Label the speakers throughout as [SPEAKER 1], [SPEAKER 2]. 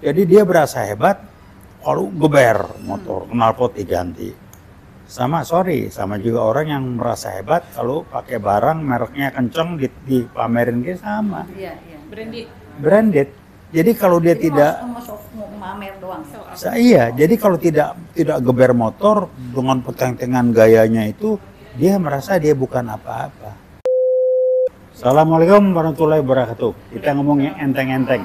[SPEAKER 1] Jadi dia berasa hebat kalau geber motor, knalpot diganti. Sama juga orang yang merasa hebat kalau pakai barang mereknya kenceng dipamerin dia sama.
[SPEAKER 2] Iya.
[SPEAKER 1] Branded. Jadi kalau dia tidak
[SPEAKER 2] mau pamer doang.
[SPEAKER 1] iya, jadi kalau tidak geber motor dengan peteng-tengan gayanya itu, dia merasa dia bukan apa-apa. Assalamualaikum warahmatullahi wabarakatuh. Kita ngomong yang enteng-enteng.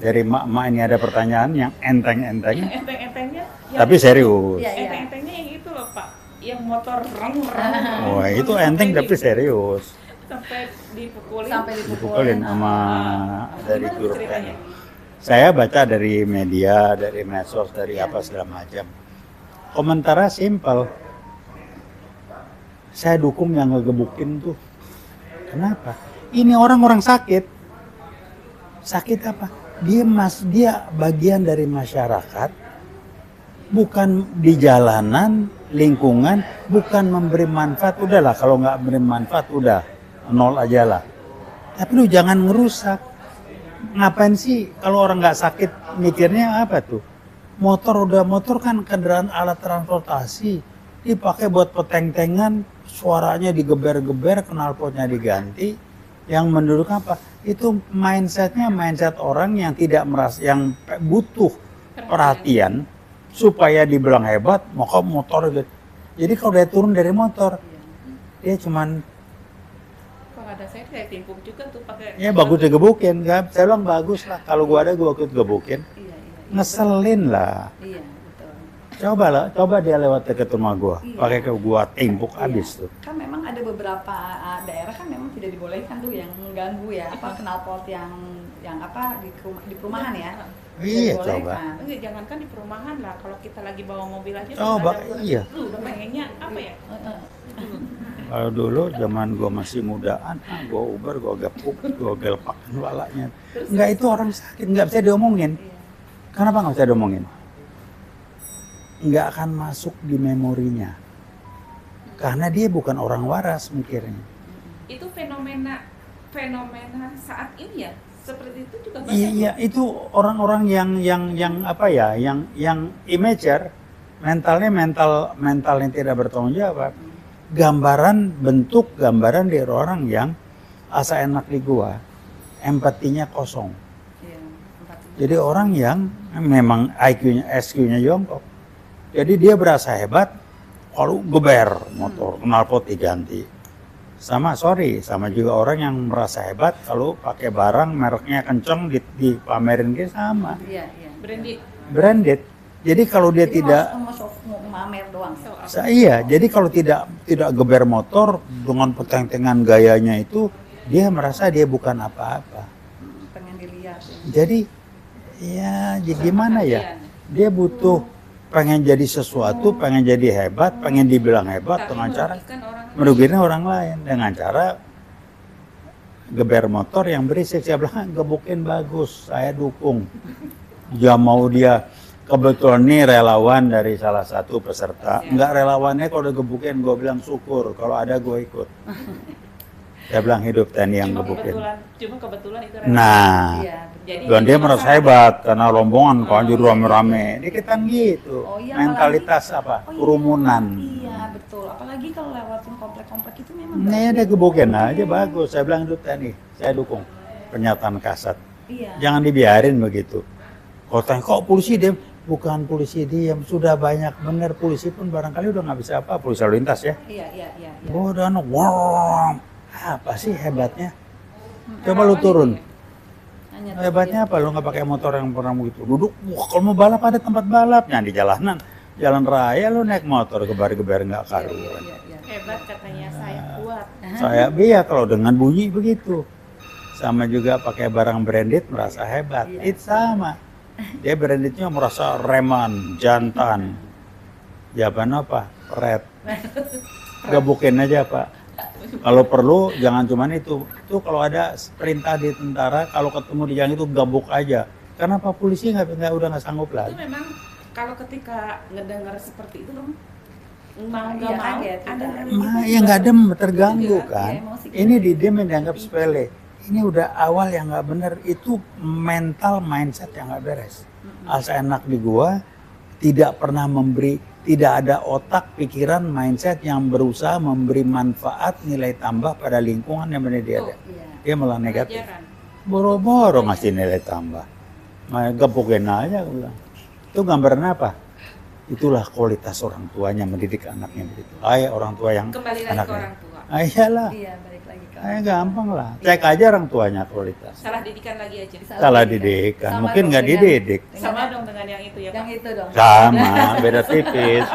[SPEAKER 1] Dari mak-mak ini ada pertanyaan yang enteng-enteng.
[SPEAKER 3] Enteng-entengnya.
[SPEAKER 1] Tapi serius.
[SPEAKER 3] Enteng-entengnya yang itu loh Pak, yang motor reng-reng.
[SPEAKER 1] Wah itu enteng tapi serius.
[SPEAKER 3] Sampai dipukulin.
[SPEAKER 1] Dipukulin sama dari guru teknik. Saya baca dari media, dari medsos, dari apa segala macam. Komentarnya simpel. Saya dukung yang ngegebukin tuh. Kenapa? Ini orang-orang sakit. Sakit apa? Dia bagian dari masyarakat. Bukan di jalanan, lingkungan, bukan memberi manfaat. Udahlah kalau nggak memberi manfaat udah nol aja lah. Tapi lu jangan ngerusak. Ngapain sih kalau orang nggak sakit mikirnya apa tuh? Motor kan kendaraan alat transportasi, dipakai buat peteng-tengan, suaranya digeber-geber, knalpotnya diganti. Yang menurut apa? Itu mindset orang yang tidak merasa, yang butuh perhatian supaya dibilang hebat, maka motor gitu. Jadi kalau dia turun dari motor, dia cuman
[SPEAKER 3] ada saya kayak timpuk juga tuh pakai.
[SPEAKER 1] Ya bagus digebukin kan. Saya bilang bagus lah. Kalau gua ada gua ikut gebukin.
[SPEAKER 2] Iya.
[SPEAKER 1] Ngeselin lah.
[SPEAKER 2] Iya, betul.
[SPEAKER 1] Coba dia lewat dekat rumah gua. Pakai ke gua timpuk habis tuh.
[SPEAKER 2] Kan memang ada beberapa daerah kan memang tidak dibolehkan tuh yang mengganggu ya, apa knalpot yang apa di perumahan ya.
[SPEAKER 1] Iya coba.
[SPEAKER 3] Enggak, jangankan di perumahan lah, kalau kita lagi bawa mobil aja
[SPEAKER 1] Coba iya.
[SPEAKER 3] Lu udah pengennya apa ya?
[SPEAKER 1] Kalau dulu zaman gua masih mudaan, gua uber, gua gepuk, gua gelpakan walanya. Enggak, itu orang sakit, nggak bisa diomongin. Kenapa nggak bisa diomongin? Nggak akan masuk di memorinya. Karena dia bukan orang waras mikirnya.
[SPEAKER 3] Itu fenomena saat ini ya, seperti itu juga banyak.
[SPEAKER 1] Iya, itu orang-orang yang apa ya, yang immature, mental yang tidak bertanggung jawab. Bentuk gambaran dari orang yang asa enak di gua, empatinya kosong. Jadi orang yang memang SQ-nya jongkok. Jadi dia berasa hebat kalau geber motor, knalpot diganti. Sama juga orang yang merasa hebat kalau pakai barang mereknya kenceng dipamerin dia sama.
[SPEAKER 2] Iya.
[SPEAKER 1] Branded. Jadi kalau dia tidak
[SPEAKER 2] mau pamer doang.
[SPEAKER 1] Iya, jadi kalau tidak geber motor dengan peteng-tengan gayanya itu, dia merasa dia bukan apa-apa.
[SPEAKER 2] Pengen dilihat.
[SPEAKER 1] Jadi ya gimana ya? Dia butuh pengen jadi sesuatu, pengen jadi hebat, pengen dibilang hebat dengan cara merugikan orang lain dengan cara geber motor yang berisik. Saya bilang gebukin bagus, saya dukung. Ya mau dia kebetulan nih relawan dari salah satu peserta. Enggak relawannya kalau udah gebukin, gue bilang syukur. Kalau ada gue ikut. Saya bilang hidup TNI yang gebukin.
[SPEAKER 3] Cuma kebetulan itu relawan.
[SPEAKER 1] Nah, dan dia merasa hebat karena rombongan kan jadi rame-rame. Dikit kan gitu. Mentalitas apa? Kerumunan.
[SPEAKER 2] Iya, betul. Apalagi kalau lewatin komplek-komplek itu memang.
[SPEAKER 1] Nah, dia gebukin aja bagus. Saya bilang hidup TNI. Saya dukung pernyataan kasat.
[SPEAKER 2] Iya.
[SPEAKER 1] Jangan dibiarin begitu. Kalau tanya, kok polisi dia? Bukan polisi diam, sudah banyak benar polisi pun barangkali udah nggak bisa apa, polisi lalu lintas ya.
[SPEAKER 2] Iya.
[SPEAKER 1] Bodoh, wow, apa sih hebatnya? Coba lu turun. Hebatnya apa? Lu nggak pakai motor yang pernah begitu, duduk. Wah, kalau mau balap ada tempat balapnya di jalanan, jalan raya lu naik motor gebar-gebar nggak karuan.
[SPEAKER 3] Hebat katanya, saya kuat.
[SPEAKER 1] Iya kalau dengan bunyi begitu. Sama juga pakai barang branded merasa hebat, itu sama. Dia brandednya merasa reman, jantan. Jawaban apa? Red. Gebukin aja Pak. Kalau perlu jangan cuman itu. Itu kalau ada perintah di tentara, kalau ketemu di jalan itu gabuk aja. Kenapa polisi udah nggak sanggup lagi?
[SPEAKER 3] Itu memang kalau ketika ngedengar seperti itu dong, mau nggak mau ada
[SPEAKER 1] ya nggak terganggu kan. Ini dia dianggap sepele. Ini udah awal yang nggak bener, itu mental mindset yang nggak beres. Asa enak di gua, tidak pernah memberi, tidak ada otak, pikiran, mindset yang berusaha memberi manfaat, nilai tambah pada lingkungan yang benar dia ada.
[SPEAKER 2] Iya.
[SPEAKER 1] Dia malah negatif.
[SPEAKER 3] Pelajaran.
[SPEAKER 1] Boro-boro ngasih nilai tambah. Gepukin aja, gua bilang. Itu gambaran apa? Itulah kualitas orang tuanya mendidik anaknya begitu. Orang tua yang
[SPEAKER 3] Kembali lagi ke
[SPEAKER 1] anaknya.
[SPEAKER 3] orang tua.
[SPEAKER 1] Iyalah.
[SPEAKER 2] Iya, balik lagi ke
[SPEAKER 1] Gampang lah. Cek aja orang tuanya kualitas.
[SPEAKER 3] Salah didikan lagi aja.
[SPEAKER 1] Salah didikan.
[SPEAKER 2] Sama
[SPEAKER 1] Mungkin
[SPEAKER 2] dong
[SPEAKER 1] nggak
[SPEAKER 2] dengan-
[SPEAKER 1] dididik.
[SPEAKER 3] Sama dong dengan yang itu ya
[SPEAKER 2] Yang
[SPEAKER 3] Pak.
[SPEAKER 2] itu dong.
[SPEAKER 1] Sama, beda tipis.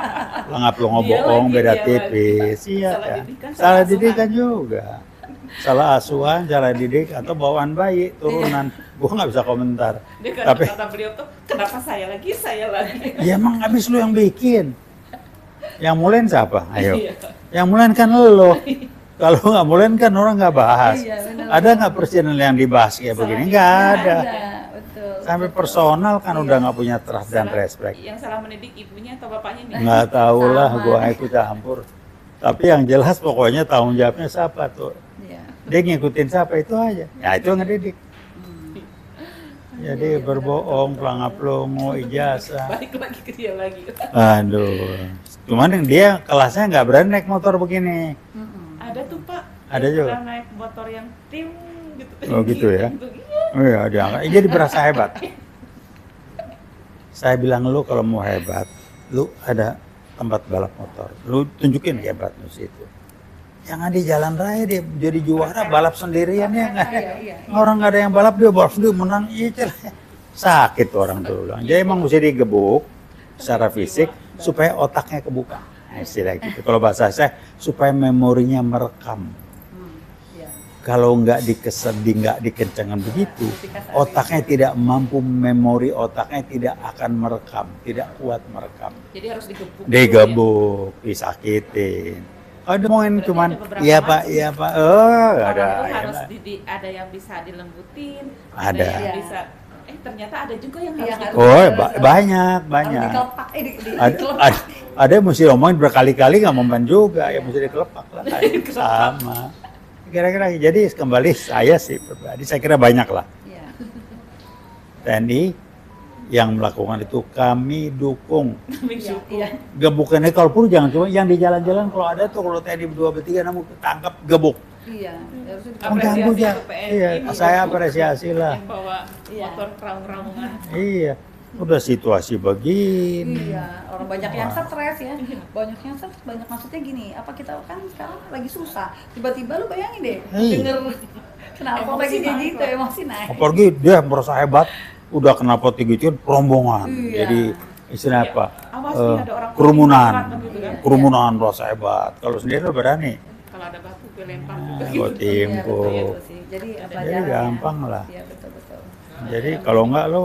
[SPEAKER 1] Lengap lo bohong,
[SPEAKER 3] lagi,
[SPEAKER 1] beda
[SPEAKER 3] dia
[SPEAKER 1] tipis. Iya
[SPEAKER 3] Salah
[SPEAKER 1] kan?
[SPEAKER 3] didikan,
[SPEAKER 1] Salah
[SPEAKER 3] salah
[SPEAKER 1] didikan juga. Salah asuhan, salah didik, atau bawaan bayi, turunan. Gua nggak bisa komentar.
[SPEAKER 3] Dia
[SPEAKER 1] Tapi
[SPEAKER 3] kata beliau tuh, kenapa saya lagi?
[SPEAKER 1] ya emang habis lu yang bikin. Yang mulain siapa? Ayo.
[SPEAKER 3] Iya.
[SPEAKER 1] Yang mulain kan lo. Kalau nggak mulain kan orang nggak bahas.
[SPEAKER 2] Iya, benar.
[SPEAKER 1] Ada nggak personal yang dibahas kayak begini? Nggak ada.
[SPEAKER 2] Betul.
[SPEAKER 1] Sampai personal kan
[SPEAKER 2] Iya.
[SPEAKER 1] udah nggak punya trust dan
[SPEAKER 3] Salah-
[SPEAKER 1] respect.
[SPEAKER 3] Yang salah mendidik ibunya atau bapaknya nih?
[SPEAKER 1] Nggak tahu lah,
[SPEAKER 2] Sama.
[SPEAKER 1] gua ikut campur. Tapi yang jelas pokoknya tanggung jawabnya siapa tuh.
[SPEAKER 2] Iya.
[SPEAKER 1] Dia ngikutin siapa itu aja. Ya itu yang ngedidik. Jadi berbohong, pelangap-pelongo, ijazah.
[SPEAKER 3] Balik lagi ke dia lagi.
[SPEAKER 1] Aduh. Cuman yang dia kelasnya nggak berani naik motor begini.
[SPEAKER 2] Mm-mm.
[SPEAKER 3] Ada tuh Pak.
[SPEAKER 1] Ada
[SPEAKER 3] yang
[SPEAKER 1] juga?
[SPEAKER 3] pernah naik motor yang tim gitu.
[SPEAKER 1] Oh, gitu ya?
[SPEAKER 3] Gitu, iya.
[SPEAKER 1] Oh iya, dia angkat. Jadi berasa hebat. Saya bilang lu kalau mau hebat, lu ada tempat balap motor. Lu tunjukin hebat lu situ. Jangan di jalan raya dia jadi juara balap sendirian ya nggak ada.
[SPEAKER 2] Iya.
[SPEAKER 1] Orang nggak ada yang balap dia balap sendiri menang. Iya celah. Sakit tuh orang tuh bilang. Jadi emang mesti digebuk secara fisik supaya otaknya kebuka. Nah, istilah gitu. Kalau bahasa saya supaya memorinya merekam.
[SPEAKER 2] Iya.
[SPEAKER 1] Kalau nggak dikencangkan begitu, otaknya tidak mampu, memori otaknya tidak akan merekam, tidak kuat merekam.
[SPEAKER 3] Jadi harus digebuk.
[SPEAKER 1] Digebuk, disakitin. Ada mungkin
[SPEAKER 3] Berarti
[SPEAKER 1] cuman,
[SPEAKER 3] ada beberapa
[SPEAKER 1] iya pak,
[SPEAKER 3] macam.
[SPEAKER 1] iya pak, oh
[SPEAKER 3] Orang
[SPEAKER 1] ada.
[SPEAKER 3] itu
[SPEAKER 1] ya,
[SPEAKER 3] harus
[SPEAKER 1] Pak.
[SPEAKER 3] ada yang bisa dilembutin,
[SPEAKER 1] Ada.
[SPEAKER 3] yang
[SPEAKER 2] Iya.
[SPEAKER 3] bisa. Ternyata ada juga yang
[SPEAKER 2] Iya,
[SPEAKER 3] harus
[SPEAKER 2] harus.
[SPEAKER 3] digebuk.
[SPEAKER 1] Oh banyak,
[SPEAKER 2] Harus
[SPEAKER 1] banyak.
[SPEAKER 2] dikelepak,
[SPEAKER 1] Ada, ada yang mesti ngomongin berkali-kali nggak mempan juga, ya mesti dikelepak lah. Sama. Kira-kira jadi kembali saya sih pribadi, saya kira banyak lah.
[SPEAKER 2] Iya.
[SPEAKER 1] TNI yang melakukan itu kami dukung.
[SPEAKER 3] Iya,
[SPEAKER 2] Iya.
[SPEAKER 1] Gebukannya kalaupun jangan cuma yang di jalan-jalan kalau ada tuh kalau TNI berdua bertiga namun tangkap gebuk.
[SPEAKER 2] Iya. Harusnya
[SPEAKER 1] Mengganggu
[SPEAKER 3] Apresiasi
[SPEAKER 1] ya.
[SPEAKER 3] untuk PNI,
[SPEAKER 1] Iya,
[SPEAKER 3] Bu.
[SPEAKER 1] saya apresiasi lah.
[SPEAKER 3] Yang bawa
[SPEAKER 2] Iya.
[SPEAKER 3] motor raung-raungan.
[SPEAKER 1] Iya, udah situasi begini.
[SPEAKER 2] Iya, orang banyak yang
[SPEAKER 1] Wah.
[SPEAKER 2] stres ya. Banyak yang stres, banyak maksudnya gini, apa kita kan sekarang lagi susah. Tiba-tiba lu bayangin deh,
[SPEAKER 1] Iya.
[SPEAKER 2] denger kenapa
[SPEAKER 3] Emosi
[SPEAKER 2] lagi kayak
[SPEAKER 3] naik
[SPEAKER 2] gitu,
[SPEAKER 3] lah.
[SPEAKER 2] emosi naik.
[SPEAKER 1] Apalagi dia merasa hebat, udah kenapa tinggi rombongan.
[SPEAKER 2] Iya.
[SPEAKER 1] Jadi istilah
[SPEAKER 3] Iya.
[SPEAKER 1] apa?
[SPEAKER 3] Awas nih, ada orang
[SPEAKER 1] Kerumunan,
[SPEAKER 3] kan gitu kan.
[SPEAKER 1] kerumunan rasa hebat. Kalau sendiri lu berani.
[SPEAKER 3] Kalau ada batu gue lempar
[SPEAKER 1] Nah,
[SPEAKER 3] gitu.
[SPEAKER 1] buat
[SPEAKER 2] Iya,
[SPEAKER 1] timpuk.
[SPEAKER 2] betul, betul sih. Jadi pelajaran ya.
[SPEAKER 1] gampang lah.
[SPEAKER 2] Iya, betul.
[SPEAKER 1] Jadi kalau enggak lo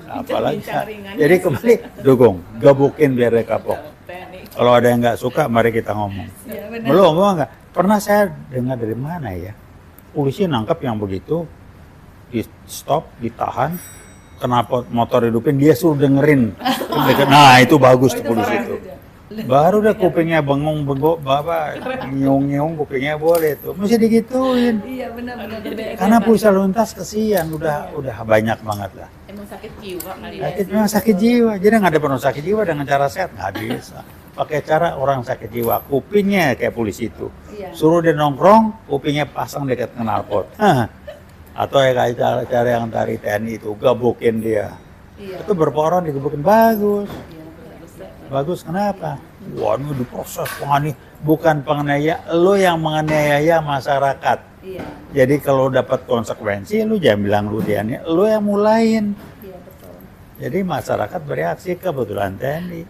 [SPEAKER 1] apalagi.
[SPEAKER 3] Bincang-bincang ringan.
[SPEAKER 1] Jadi kembali dukung, gebukin biar dia kapok.
[SPEAKER 3] TNI.
[SPEAKER 1] Kalau ada yang nggak suka, mari kita ngomong.
[SPEAKER 2] Iya, benar.
[SPEAKER 1] Belum nggak? Pernah saya dengar dari mana ya? Polisi nangkap yang begitu, di stop, ditahan, kenapa motor hidupin, dia suruh dengerin. Nah itu bagus tuh
[SPEAKER 2] Oh, itu
[SPEAKER 1] polisi
[SPEAKER 2] bagus
[SPEAKER 1] itu.
[SPEAKER 2] itu.
[SPEAKER 1] Baru deh kupingnya bengong bengok, bapak nyiung kupingnya boleh tuh, mesti digituin.
[SPEAKER 2] Iya, benar. Jadi
[SPEAKER 1] Karena polisi lalu lintas kesian, udah banyak banget lah.
[SPEAKER 3] Emang sakit jiwa kali ya.
[SPEAKER 1] Sakit memang sakit jiwa, jadi nggak ada penuh sakit jiwa dengan cara sehat nggak bisa. Pakai cara orang sakit jiwa, kupingnya kayak polisi itu.
[SPEAKER 2] Iya.
[SPEAKER 1] Suruh dia nongkrong, kupingnya pasang dekat knalpot. Atau ya kayak cara yang dari TNI itu, gebukin dia.
[SPEAKER 2] Iya.
[SPEAKER 1] Itu berapa orang digebukin, bagus.
[SPEAKER 2] Iya, betul.
[SPEAKER 1] Bagus kenapa? Wah ini diproses bukan penganiaya, lo yang menganiaya masyarakat.
[SPEAKER 2] Iya.
[SPEAKER 1] Jadi kalau dapat konsekuensi, lu jangan bilang lu dia nih, lu yang mulain.
[SPEAKER 2] Iya, betul.
[SPEAKER 1] Jadi masyarakat bereaksi, kebetulan TNI.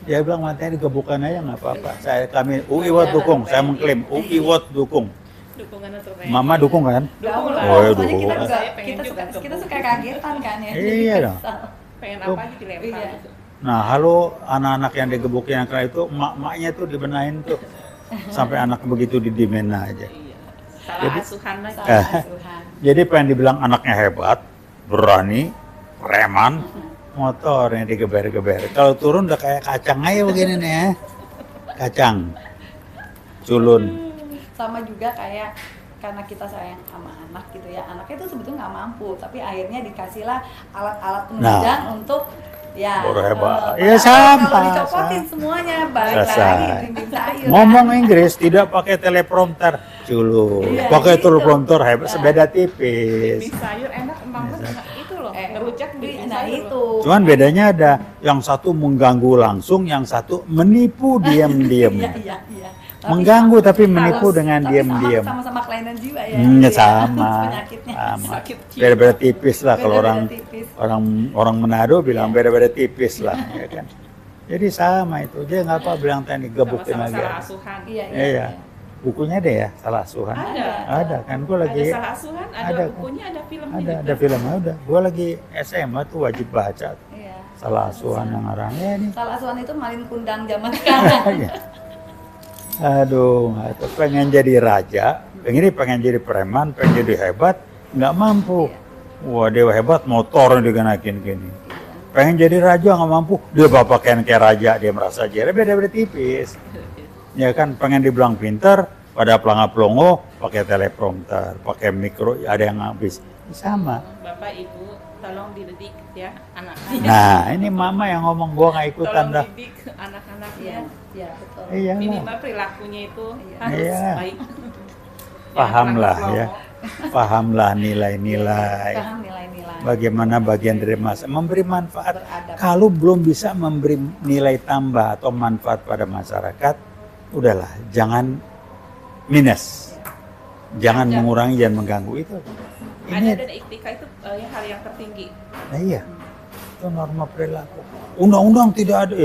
[SPEAKER 1] Dia bilang TNI gebukan aja nggak apa-apa. Kami UI Watt dukung, saya mengklaim UI Watt dukung.
[SPEAKER 3] Dukungan untuk TNI.
[SPEAKER 1] Mama dukung kan?
[SPEAKER 3] Dukung lah.
[SPEAKER 1] Oh, iya,
[SPEAKER 2] Soalnya
[SPEAKER 1] dukung.
[SPEAKER 2] kita juga,
[SPEAKER 3] Saya pengen
[SPEAKER 2] kita
[SPEAKER 3] juga
[SPEAKER 2] suka, kita
[SPEAKER 3] gebuk.
[SPEAKER 2] suka kagetan kan ya. Jadi
[SPEAKER 1] Iya dong.
[SPEAKER 2] kesal.
[SPEAKER 3] Pengen apa aja dilempar
[SPEAKER 2] Iya.
[SPEAKER 3] gitu.
[SPEAKER 1] Nah, halo anak-anak yang digebukin yang kena itu, mak-maknya tuh dibenahin tuh. Sampai anak begitu didimin aja.
[SPEAKER 3] Iya. Salah
[SPEAKER 1] Jadi-
[SPEAKER 3] asuhan lagi.
[SPEAKER 2] Salah asuhan.
[SPEAKER 1] Jadi pengen dibilang anaknya hebat, berani, preman, motornya digeber-geber. Kalau turun udah kayak kacang aja begini nih ya. Kacang. Culun.
[SPEAKER 2] Sama juga kayak karena kita sayang sama anak gitu ya, anaknya itu sebetulnya nggak mampu, tapi akhirnya dikasihlah alat-alat penunjang untuk ya
[SPEAKER 1] Baru hebat.
[SPEAKER 2] padahal
[SPEAKER 1] Ya, sama,
[SPEAKER 2] kalau dicopotin
[SPEAKER 1] sama.
[SPEAKER 2] semuanya balik
[SPEAKER 1] Rasa.
[SPEAKER 2] lagi dinding sayur.
[SPEAKER 1] Ngomong Inggris tidak pakai teleprompter, culu.
[SPEAKER 2] Iya,
[SPEAKER 1] Pakai
[SPEAKER 2] gitu.
[SPEAKER 1] teleprompter hebat,
[SPEAKER 2] Nah.
[SPEAKER 1] beda tipis.
[SPEAKER 3] Mie sayur enak, mama itu loh, ngerujak di mie
[SPEAKER 2] nah
[SPEAKER 3] sayur
[SPEAKER 2] itu.
[SPEAKER 3] loh.
[SPEAKER 1] Cuman bedanya ada yang satu mengganggu langsung, yang satu menipu diam-diam.
[SPEAKER 2] Iya.
[SPEAKER 1] Mengganggu tapi menipu
[SPEAKER 2] harus-
[SPEAKER 1] dengan
[SPEAKER 2] tapi
[SPEAKER 1] diam-diam.
[SPEAKER 2] Sama-sama kelainan jiwa ya.
[SPEAKER 1] Ya,
[SPEAKER 2] Iya,
[SPEAKER 1] sama.
[SPEAKER 2] penyakitnya.
[SPEAKER 1] Sama.
[SPEAKER 3] Sakit jiwa.
[SPEAKER 1] Beda-beda tipis lah kalau
[SPEAKER 2] Beda-beda
[SPEAKER 1] orang
[SPEAKER 2] tipis.
[SPEAKER 1] orang Manado bilang
[SPEAKER 2] Iya.
[SPEAKER 1] beda-beda tipis lah, ya kan. Jadi sama itu, dia nggak apa bilang tadi gebukin
[SPEAKER 3] Sama-sama
[SPEAKER 1] lagi.
[SPEAKER 3] salah asuhan.
[SPEAKER 2] Iya.
[SPEAKER 1] Iya. Bukunya ada ya, salah asuhan. Ada kan, gue lagi
[SPEAKER 3] Ada salah asuhan, ada
[SPEAKER 1] ada.
[SPEAKER 3] bukunya, ada filmnya
[SPEAKER 1] ada
[SPEAKER 3] juga.
[SPEAKER 1] filmnya udah. Gue lagi SMA tuh wajib baca.
[SPEAKER 2] Iya.
[SPEAKER 1] Salah asuhan yang orangnya ini.
[SPEAKER 2] Salah asuhan itu malin kundang zaman sekarang.
[SPEAKER 1] Iya. Aduh, itu pengen jadi raja, pengen jadi preman, pengen jadi hebat, nggak mampu. Wah, dia hebat, motor diganakin gini. Pengen jadi raja nggak mampu, dia bapak kayak raja, dia merasa jere, beda-beda tipis. Ya kan, pengen dibilang pinter, pada pelangap-pelongo, pakai teleprompter, pakai mikro, ada yang habis. Sama.
[SPEAKER 3] Bapak Ibu, tolong dididik ya anak-anak.
[SPEAKER 1] Nah, ini mama yang ngomong, gua nggak ikutan
[SPEAKER 3] Tolong
[SPEAKER 1] dah.
[SPEAKER 3] didik
[SPEAKER 2] Iya,
[SPEAKER 3] anak-anaknya.
[SPEAKER 2] iya betul.
[SPEAKER 1] Iya lah.
[SPEAKER 3] Minimal perilakunya itu
[SPEAKER 2] Iya.
[SPEAKER 3] harus
[SPEAKER 1] Iya.
[SPEAKER 3] baik.
[SPEAKER 1] Pahamlah
[SPEAKER 3] Jangan
[SPEAKER 1] ya.
[SPEAKER 3] pelangap-pelongo.
[SPEAKER 1] Pahamlah nilai-nilai.
[SPEAKER 2] Paham nilai-nilai.
[SPEAKER 1] Bagaimana bagian dari masa memberi manfaat.
[SPEAKER 2] Beradab.
[SPEAKER 1] Kalau belum bisa memberi nilai tambah atau manfaat pada masyarakat, udahlah, jangan minus. Jangan mengurangi, jangan mengganggu itu.
[SPEAKER 3] Ada
[SPEAKER 1] Ini,
[SPEAKER 3] dan iktika itu hal yang tertinggi.
[SPEAKER 1] nah iya, itu norma perilaku. Undang-undang tidak ada.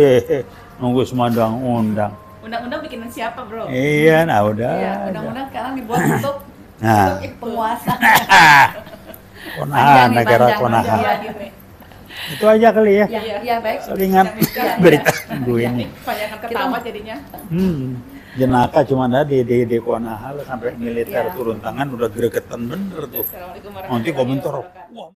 [SPEAKER 1] Nunggu semandang undang.
[SPEAKER 3] Undang-undang bikinan siapa bro?
[SPEAKER 1] Iya, nah udah.
[SPEAKER 2] Iya, undang-undang sekarang dibuat untuk
[SPEAKER 1] Nah,
[SPEAKER 2] penguasa.
[SPEAKER 1] konahan,
[SPEAKER 2] Panjang nih,
[SPEAKER 1] negara
[SPEAKER 2] panjang,
[SPEAKER 1] konahan.
[SPEAKER 2] panjang.
[SPEAKER 3] Gini.
[SPEAKER 1] Itu aja kali ya.
[SPEAKER 2] Iya, iya baik.
[SPEAKER 1] Selingan
[SPEAKER 2] Iya,
[SPEAKER 1] berita
[SPEAKER 2] iya.
[SPEAKER 1] minggu ini.
[SPEAKER 3] Banyak ketawa jadinya.
[SPEAKER 1] Jenaka cuma tadi di Konahal sampai militer
[SPEAKER 2] Iya.
[SPEAKER 1] turun tangan udah gregetan bener tuh.
[SPEAKER 3] Assalamualaikum
[SPEAKER 1] Nanti
[SPEAKER 3] warahmatullahi
[SPEAKER 1] komentar,
[SPEAKER 3] wabarakatuh.
[SPEAKER 1] wah